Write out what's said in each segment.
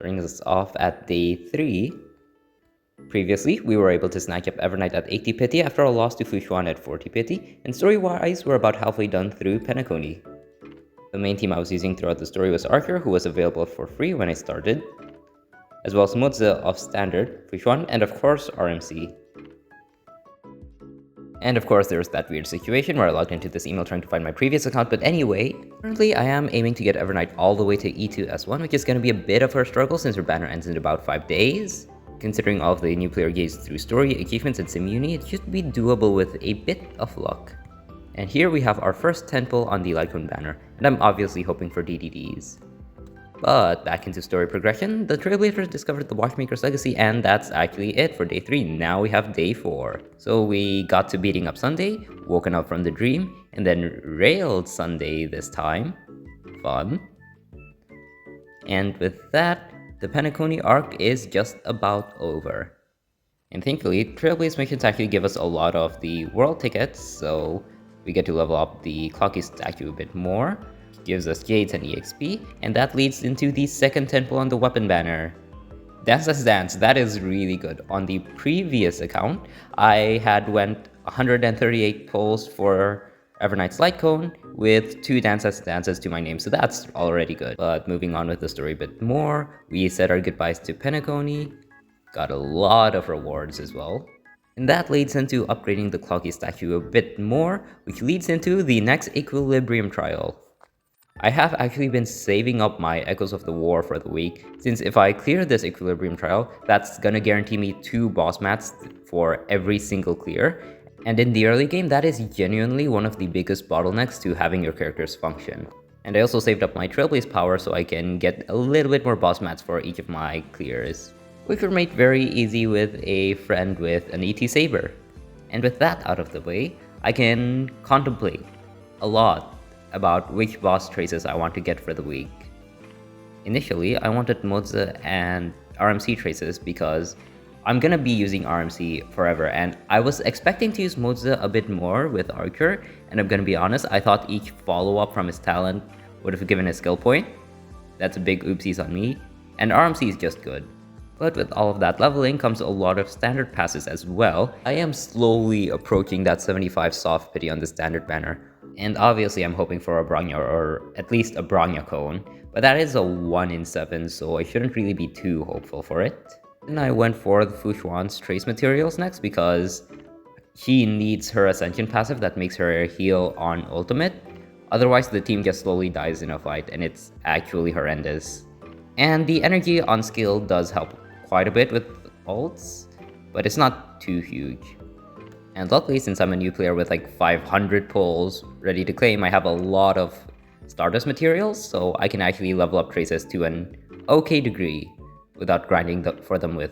Starting us off at day 3. Previously, we were able to snatch up Evernight at 80 pity after a loss to Fushuan at 40 pity, and story-wise, we're about halfway done through Penacony. The main team I was using throughout the story was Archer, who was available for free when I started, as well as Moza of Standard, Fushuan, and of course RMC. And of course, there's that weird situation where I logged into this email trying to find my previous account, but anyway, currently I am aiming to get Evernight all the way to E2S1, which is going to be a bit of a struggle since her banner ends in about 5 days. Considering all of the new player gains through story, achievements, and Simuni, it should be doable with a bit of luck. And here we have our first 10 pull on the Litecoin banner, and I'm obviously hoping for DDDs. But back into story progression, the Trailblazers discovered the Watchmaker's Legacy, and that's actually it for day 3. Now we have day 4. So we got to beating up Sunday, woken up from the dream, and then railed Sunday this time. Fun. And with that, the Penacony arc is just about over. And thankfully, Trailblaze missions actually give us a lot of the world tickets, so we get to level up the Clocky statue a bit more. Gives us jades and exp, and that leads into the second 10 pull on the weapon banner. Dance as Dance, that is really good. On the previous account, I had went 138 pulls for Evernight's Lightcone with 2 Dance as Dances to my name, so that's already good. But moving on with the story a bit more, we said our goodbyes to Penacony, got a lot of rewards as well. And that leads into upgrading the Clocky statue a bit more, which leads into the next Equilibrium trial. I have actually been saving up my Echoes of the War for the week, since if I clear this Equilibrium trial, that's gonna guarantee me 2 boss mats for every single clear, and in the early game, that is genuinely one of the biggest bottlenecks to having your characters function. And I also saved up my Trailblaze power so I can get a little bit more boss mats for each of my clears, which were made very easy with a friend with an ET Saber. And with that out of the way, I can contemplate a lot about which boss traces I want to get for the week. Initially, I wanted Moza and RMC traces because I'm gonna be using RMC forever, and I was expecting to use Moza a bit more with Archer, and I'm gonna be honest, I thought each follow-up from his talent would have given a skill point. That's a big oopsies on me, and RMC is just good. But with all of that leveling comes a lot of standard passes as well. I am slowly approaching that 75 soft pity on the standard banner. And obviously I'm hoping for a Bronya, or at least a Bronya cone, but that is a 1 in 7, so I shouldn't really be too hopeful for it. And I went for the Fushuan's trace materials next because she needs her Ascension passive that makes her heal on ultimate, otherwise the team just slowly dies in a fight and it's actually horrendous. And the energy on skill does help quite a bit with ults, but it's not too huge. And luckily, since I'm a new player with like 500 pulls ready to claim, I have a lot of Stardust materials, so I can actually level up traces to an okay degree without grinding for them with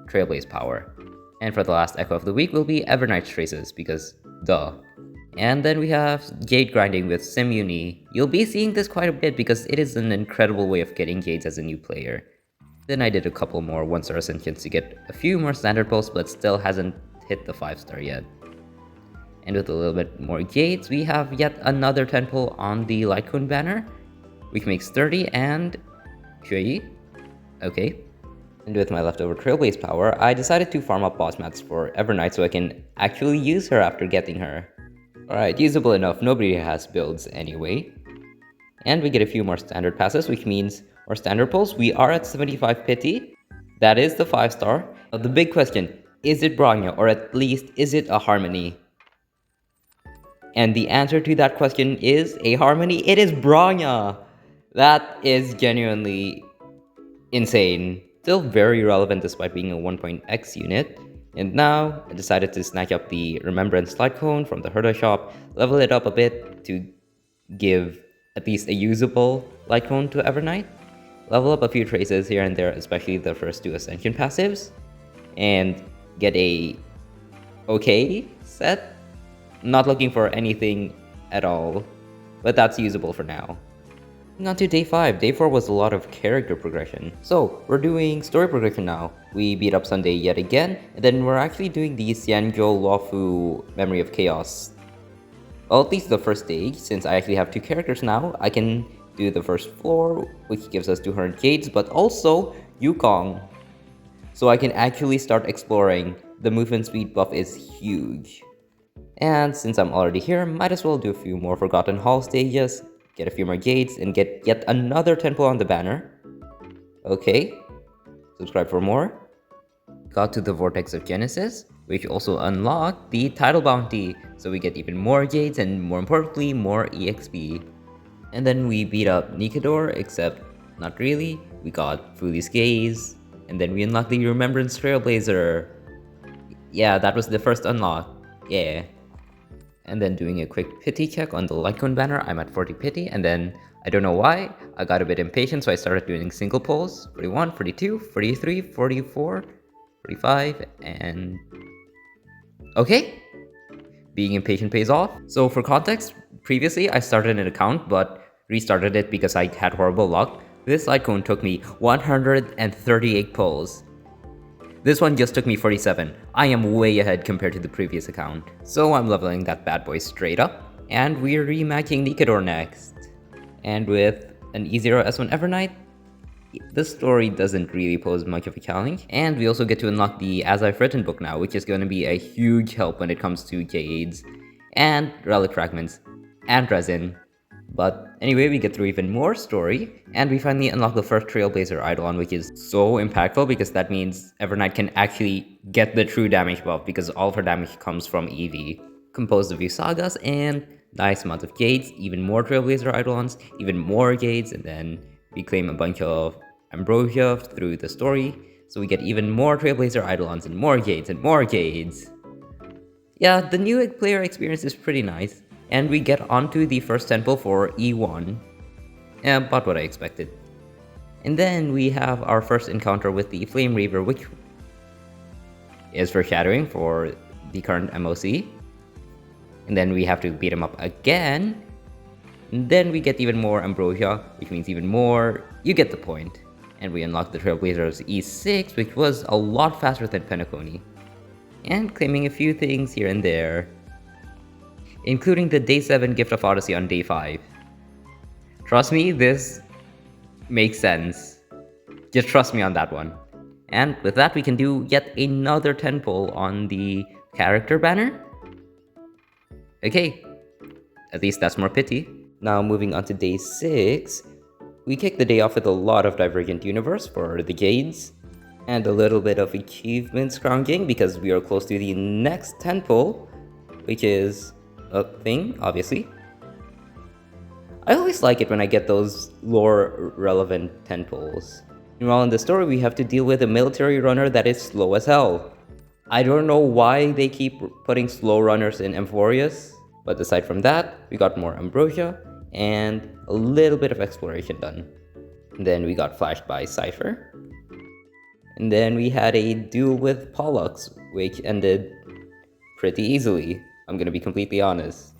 Trailblaze power. And for the last Echo of the week will be Evernight traces, because duh. And then we have Jade grinding with Simuni. You'll be seeing this quite a bit because it is an incredible way of getting Jades as a new player. Then I did a couple more 1-star Ascensions to get a few more standard pulls, but still hasn't hit the 5-star yet. And with a little bit more jades, we have yet another 10 pull on the Litecoin banner, which makes 30 and Shui. Okay. And with my leftover Trailblaze power, I decided to farm up boss mats for Evernight so I can actually use her after getting her. Alright, usable enough, nobody has builds anyway. And we get a few more standard passes, which means our standard pulls, we are at 75 pity. That is the 5-star. Now the big question, is it Bronya, or at least is it a Harmony? And the answer to that question is a Harmony. It is Bronya! That is genuinely insane. Still very relevant despite being a 1.x unit. And now, I decided to snatch up the Remembrance Lightcone from the Herda shop, level it up a bit to give at least a usable Lightcone to Evernight, level up a few traces here and there, especially the first 2 Ascension passives, and get a okay set. Not looking for anything at all, but that's usable for now. On to day 5. Day 4 was a lot of character progression. So we're doing story progression now. We beat up Sunday yet again, and then we're actually doing the Xianzhou Luofu Memory of Chaos. Well, at least the first stage, since I actually have 2 characters now, I can do the first floor, which gives us 200 jades, but also Yukong. So I can actually start exploring. The movement speed buff is huge. And since I'm already here, might as well do a few more Forgotten Hall stages, get a few more jades, and get yet another 10 pull on the banner. Okay, subscribe for more. Got to the Vortex of Genesis, which also unlocked the title bounty, so we get even more jades and more importantly, more EXP. And then we beat up Nikador, except not really. We got Foolie's Gaze, and then we unlocked the Remembrance Trailblazer. Yeah, that was the first unlock. Yeah. And then doing a quick pity check on the Litecoin banner, I'm at 40 pity, and then I don't know why, I got a bit impatient, so I started doing single pulls. 41, 42, 43, 44, 45, and... okay. Being impatient pays off. So for context, previously I started an account, but restarted it because I had horrible luck. This Litecoin took me 138 pulls. This one just took me 47. I am way ahead compared to the previous account. So I'm leveling that bad boy straight up, and we're rematching Nikador next. And with an E2S1 Evernight, the story doesn't really pose much of a challenge. And we also get to unlock the As I've Written book now, which is going to be a huge help when it comes to jades, and relic fragments, and resin. But anyway, we get through even more story, and we finally unlock the first Trailblazer Eidolon, which is so impactful because that means Evernight can actually get the true damage buff because all of her damage comes from EV. Composed of few sagas and nice amount of jades, even more Trailblazer Eidolons, even more jades, and then we claim a bunch of ambrosia through the story, so we get even more Trailblazer Eidolons and more jades and more jades. Yeah, the new player experience is pretty nice. And we get onto the first temple for E1. Yeah, about what I expected. And then we have our first encounter with the Flame Reaver, which is foreshadowing for the current MOC. And then we have to beat him up again. And then we get even more ambrosia, which means even more. You get the point. And we unlock the Trailblazer's E6, which was a lot faster than Penacony. And claiming a few things here and there, including the Day 7 Gift of Odyssey on Day 5. Trust me, this makes sense. Just trust me on that one. And with that, we can do yet another 10 pull on the character banner. Okay, at least that's more pity. Now moving on to Day 6, we kick the day off with a lot of Divergent Universe for the Jades, and a little bit of achievement scrounging because we are close to the next 10 pull, which is a thing, obviously. I always like it when I get those lore relevant 10 pulls. Meanwhile, in the story, we have to deal with a military runner that is slow as hell. I don't know why they keep putting slow runners in Amphorius, but aside from that, we got more ambrosia and a little bit of exploration done. And then we got flashed by Cypher. And then we had a duel with Pollux, which ended pretty easily. I'm gonna be completely honest.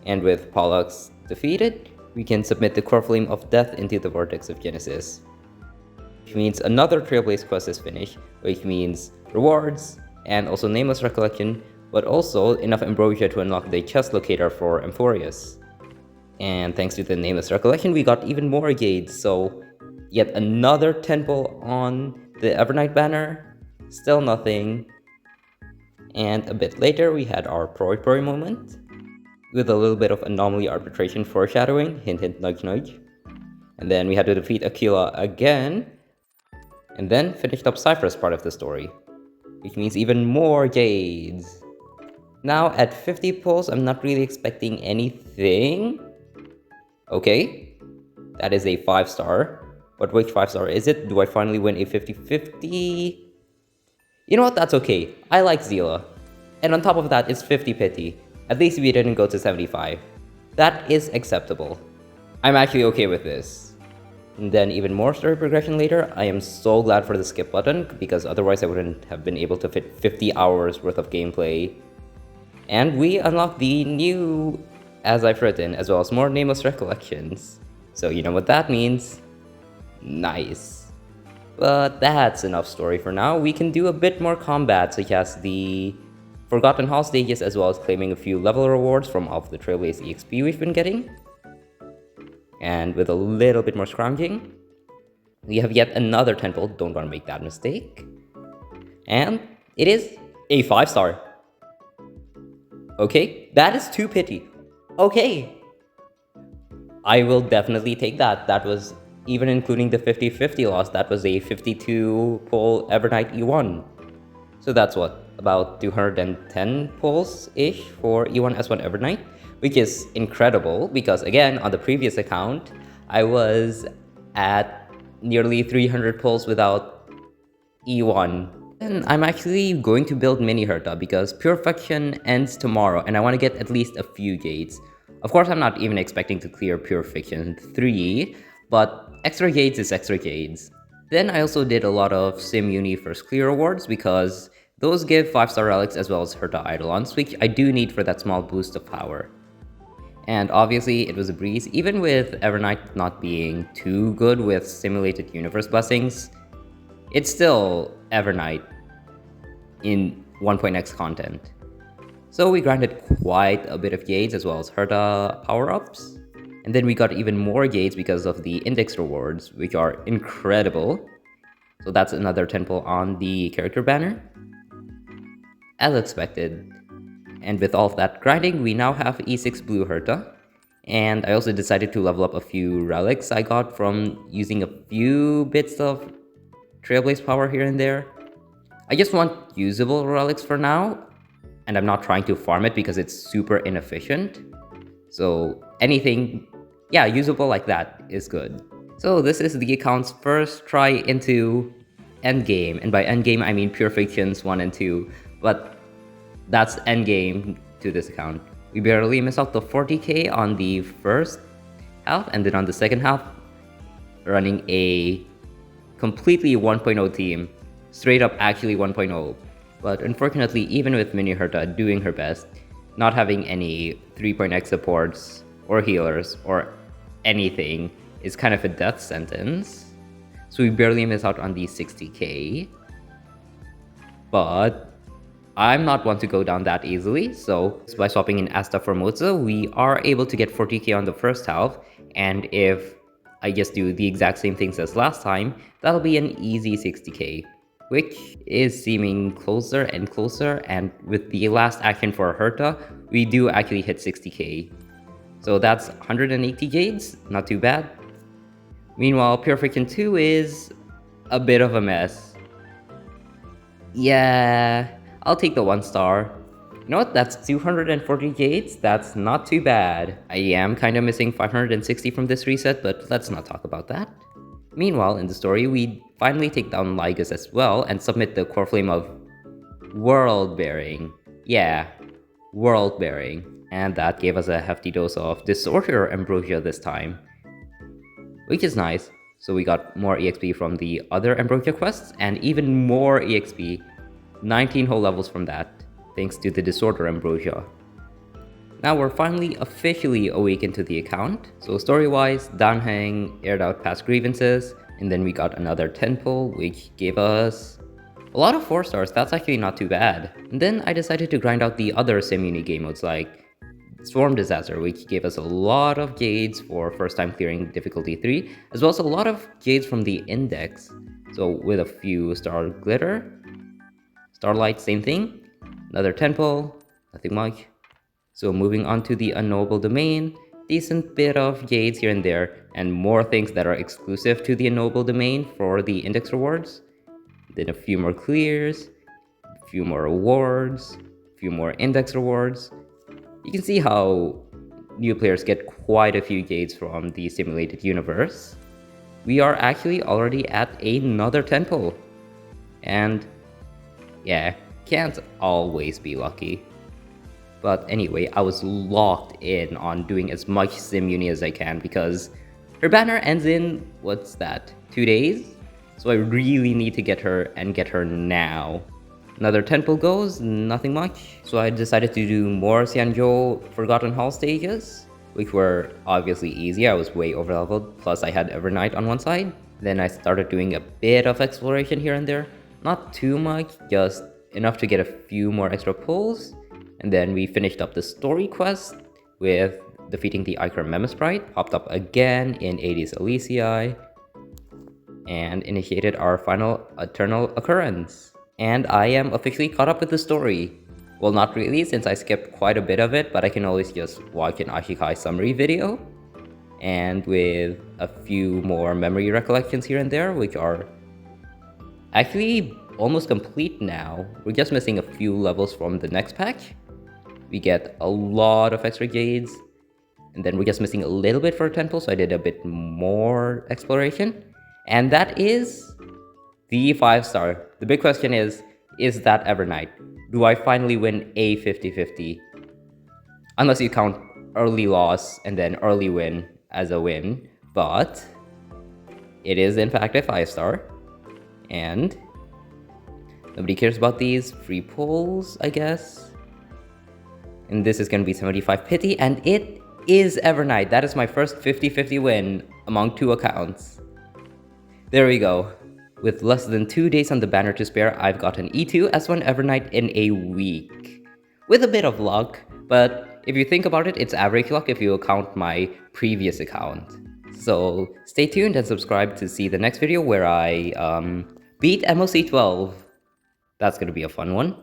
And with Pollux defeated, we can submit the Core Flame of Death into the Vortex of Genesis. Which means another Trailblaze quest is finished, which means rewards, and also Nameless Recollection, but also enough ambrosia to unlock the chest locator for Amphorius. And thanks to the Nameless Recollection, we got even more jades, so yet another 10 pull on the Evernight banner, still nothing. And a bit later, we had our Proi moment, with a little bit of Anomaly Arbitration foreshadowing, hint hint nudge nudge. And then we had to defeat Aquila again, and then finished up Cypher's part of the story, which means even more jades. Now at 50 pulls, I'm not really expecting anything. Okay, that is a 5-star, but which 5-star is it? Do I finally win a 50-50? You know what, that's okay. I like Zila. And on top of that, it's 50 pity. At least we didn't go to 75. That is acceptable. I'm actually okay with this. And then even more story progression later, I am so glad for the skip button, because otherwise I wouldn't have been able to fit 50 hours worth of gameplay. And we unlocked the new As I've Written, as well as more Nameless Recollections. So you know what that means. Nice. But that's enough story for now. We can do a bit more combat, such as the Forgotten Hall stages, as well as claiming a few level rewards from all of the Trailblaze EXP we've been getting. And with a little bit more scrounging, we have yet another 10 pull. Don't want to make that mistake. And it is a 5-star. Okay, that is too pity. Okay, I will definitely take that. That was, even including the 50-50 loss, that was a 52 pull Evernight E1. So that's what, about 210 pulls-ish for E1S1 Evernight, which is incredible because, again, on the previous account, I was at nearly 300 pulls without E1. And I'm actually going to build Mini Herta because Purification ends tomorrow and I want to get at least a few jades. Of course, I'm not even expecting to clear Purification 3, but extra jades is extra jades. Then I also did a lot of Sim Uni First Clear rewards because those give 5-star relics as well as Herta Eidolons, which I do need for that small boost of power. And obviously, it was a breeze, even with Evernight not being too good with simulated universe blessings. It's still Evernight in 1.x content. So we grinded quite a bit of jades as well as Herta power-ups. And then we got even more jades because of the index rewards, which are incredible. So that's another 10 pull on the character banner. As expected. And with all of that grinding, we now have E6 Blue Herta. And I also decided to level up a few relics I got from using a few bits of Trailblaze power here and there. I just want usable relics for now, and I'm not trying to farm it because it's super inefficient. So anything, yeah, usable like that is good. So this is the account's first try into endgame, and by endgame I mean Purifications 1 and 2, but that's endgame to this account. We barely missed out the 40k on the first half, and then on the second half, running a completely 1.0 team, straight up actually 1.0. But unfortunately, even with Mini Herta doing her best, not having any 3.x supports or healers or anything is kind of a death sentence. So we barely miss out on the 60k. But I'm not one to go down that easily, so by swapping in Asta for Moza, we are able to get 40k on the first half, and if I just do the exact same things as last time, that'll be an easy 60k, which is seeming closer and closer, and with the last action for Herta, we do actually hit 60k. So that's 180 jades, not too bad. Meanwhile, Purification 2 is a bit of a mess. Yeah, I'll take the 1-star. You know what, that's 240 jades, that's not too bad. I am kinda missing 560 from this reset, but let's not talk about that. Meanwhile, in the story, we finally take down Lygus as well and submit the core flame of World Bearing. Yeah, World Bearing. And that gave us a hefty dose of Disorder Ambrosia this time, which is nice. So we got more EXP from the other Ambrosia quests and even more EXP, 19 whole levels from that, thanks to the Disorder Ambrosia. Now we're finally officially awakened to the account. So story-wise, Danheng aired out past grievances, and then we got another 10 pull, which gave us a lot of 4-stars. That's actually not too bad. And then I decided to grind out the other sim-uni game modes like Storm Disaster, which gave us a lot of jades for first time clearing difficulty 3, as well as a lot of jades from the index. So with a few Star Glitter, Starlight, same thing. Another 10 pull, nothing much. So moving on to the Unknowable Domain, decent bit of jades here and there, and more things that are exclusive to the Unknowable Domain for the index rewards. Then a few more clears, a few more rewards, a few more index rewards. You can see how new players get quite a few jades from the simulated universe. We are actually already at another 10 pull. And yeah, can't always be lucky. But anyway, I was locked in on doing as much sim uni as I can because her banner ends in, what's that, 2 days? So I really need to get her and get her now. Another 10 pull goes, nothing much. So I decided to do more Xianzhou Forgotten Hall stages, which were obviously easy. I was way over leveled, plus I had Evernight on one side. Then I started doing a bit of exploration here and there. Not too much, just enough to get a few more extra pulls. And then we finished up the story quest with defeating the Icar Meme Sprite, popped up again in 80s Elysiae, and initiated our final Eternal Occurrence. And I am officially caught up with the story. Well, not really, since I skipped quite a bit of it, but I can always just watch an Ashikai summary video. And with a few more memory recollections here and there, which are actually almost complete now. We're just missing a few levels from the next patch. We get a lot of extra jades, and then we're just missing a little bit for a temple, so I did a bit more exploration. And that is the 5-star. The big question is that Evernight? Do I finally win a 50-50? Unless you count early loss and then early win as a win, but it is in fact a 5-star. And nobody cares about these free pulls, I guess. And this is going to be 75 pity, and it is Evernight. That is my first 50-50 win among 2 accounts. There we go. With less than 2 days on the banner to spare, I've got an E2S1 Evernight in a week. With a bit of luck, but if you think about it, it's average luck if you count my previous account. So stay tuned and subscribe to see the next video where I beat MOC 12. That's gonna be a fun one.